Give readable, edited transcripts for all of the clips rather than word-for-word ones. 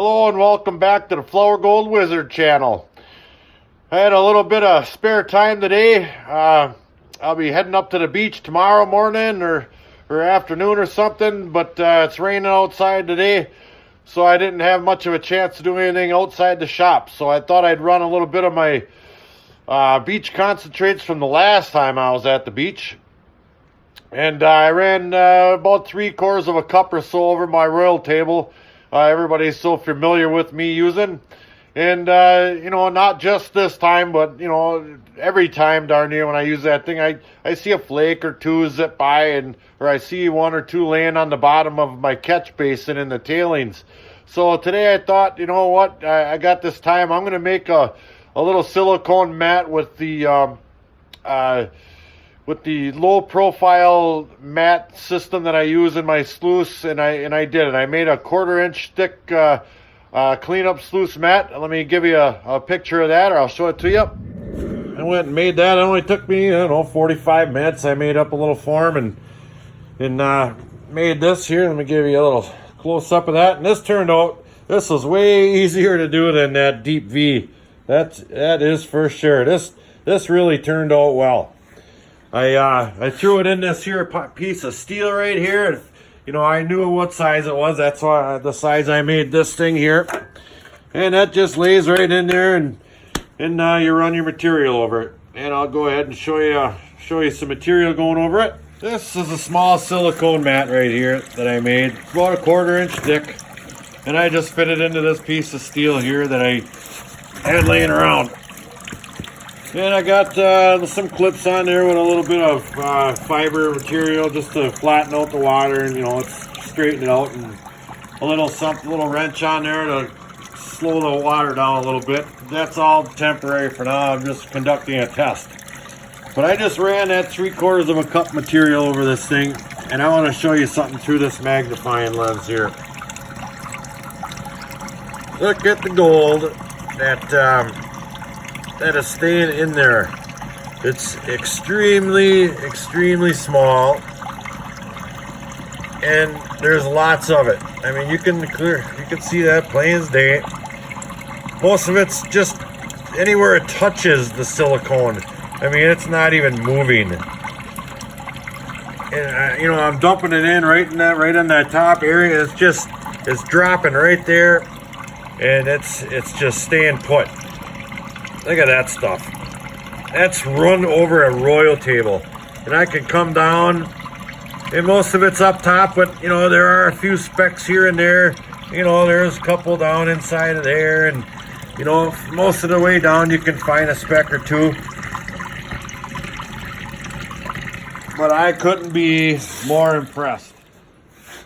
Hello and welcome back to the Flour Gold Wizard channel. I had a little bit of spare time today. I'll be heading up to the beach tomorrow morning or afternoon or something, but it's raining outside today, so I didn't have much of a chance to do anything outside the shop. So I thought I'd run a little bit of my beach concentrates from the last time I was at the beach. And I ran about 3/4 of a cup or so over my royal table. Everybody's so familiar with me using. And, not just this time, but, every time darn near when I use that thing, I see a flake or two zip by, or I see one or two laying on the bottom of my catch basin in the tailings. So today I thought, you know what, I got this time. I'm going to make a little silicone mat with the low profile mat system that I use in my sluice, and I did it. I made a 1/4 inch thick cleanup sluice mat. Let me give you a picture of that, or I'll show it to you. I went and made that. It only took me, 45 minutes. I made up a little form and made this here. Let me give you a little close up of that. And this was way easier to do than that deep V. That is for sure. This really turned out well. I threw it in this here piece of steel right here. I knew what size it was. That's why the size I made this thing here. And that just lays right in there, and you run your material over it. And I'll go ahead and show you some material going over it. This is a small silicone mat right here that I made. It's about a 1/4 inch thick. And I just fit it into this piece of steel here that I had laying around. And I got some clips on there with a little bit of fiber material just to flatten out the water and, straighten it out, and a little wrench on there to slow the water down a little bit. That's all temporary for now. I'm just conducting a test. But I just ran that 3/4 of a cup material over this thing, and I want to show you something through this magnifying lens here. Look at the gold that is staying in there. It's extremely, extremely small, and there's lots of it. I mean, you can see that plain as day. Most of it's just anywhere it touches the silicone. I mean, it's not even moving. And I'm dumping it in right in that top area. It's dropping right there, and it's just staying put. Look at that stuff. That's run over a royal table. And I can come down, and most of it's up top, but, there are a few specks here and there. There's a couple down inside of there, and, most of the way down you can find a speck or two. But I couldn't be more impressed.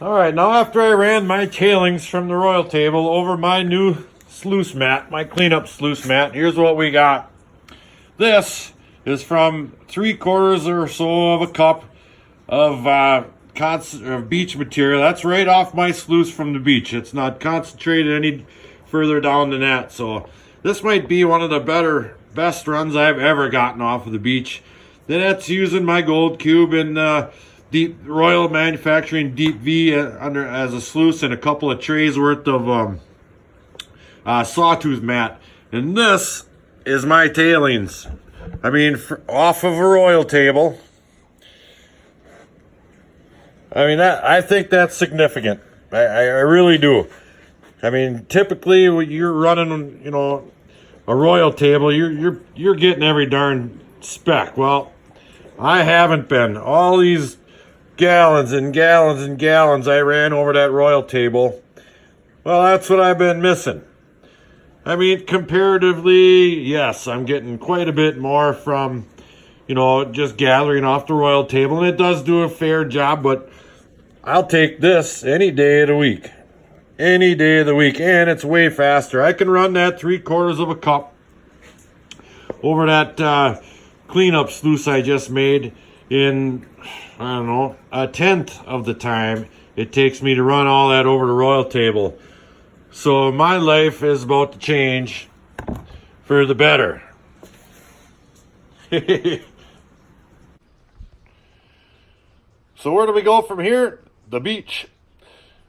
All right, now after I ran my tailings from the royal table over my new sluice mat, my cleanup sluice mat, here's what we got. This is from 3/4 or so of a cup of beach material. That's right off my sluice from the beach. It's not concentrated any further down than that. So this might be one of the best runs I've ever gotten off of the beach. Then that's using my gold cube and Deep Royal Manufacturing Deep V as a sluice, and a couple of trays worth of sawtooth mat. And this is my tailings. I mean, off of a royal table. I mean, I think that's significant. I really do. I mean, typically when you're running, a royal table, you're getting every darn speck. Well, I haven't been. All these gallons and gallons and gallons I ran over that royal table. Well, that's what I've been missing. I mean, comparatively, yes, I'm getting quite a bit more from, just gathering off the royal table. And it does do a fair job, but I'll take this any day of the week. Any day of the week. And it's way faster. I can run that 3/4 of a cup over that cleanup sluice I just made in, a 1/10 of the time it takes me to run all that over the royal table. So my life is about to change for the better. So where do we go from here? The beach.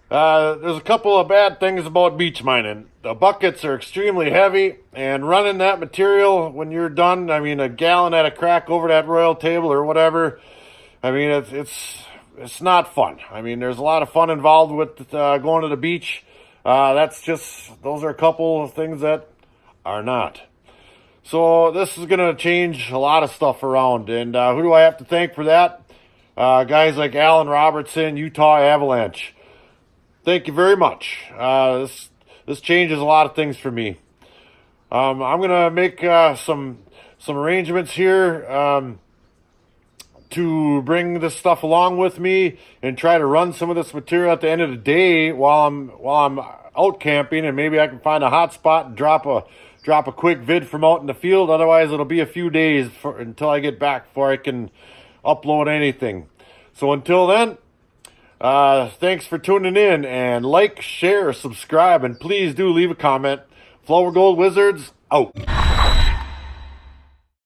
There's a couple of bad things about beach mining. The buckets are extremely heavy, and running that material when you're done, I mean, a gallon at a crack over that royal table or whatever, I mean, it's not fun. I mean, there's a lot of fun involved with going to the beach. Those are a couple of things that are not. So this is going to change a lot of stuff around. And who do I have to thank for that? Guys like Alan Robertson, Utah Avalanche. Thank you very much. This changes a lot of things for me. I'm going to make some arrangements here to bring this stuff along with me and try to run some of this material at the end of the day while I'm out camping, and maybe I can find a hot spot and drop a quick vid from out in the field. Otherwise, it'll be a few days until I get back before I can upload anything. So until then, thanks for tuning in, and like, share, subscribe, and please do leave a comment. Flower Gold Wizards out.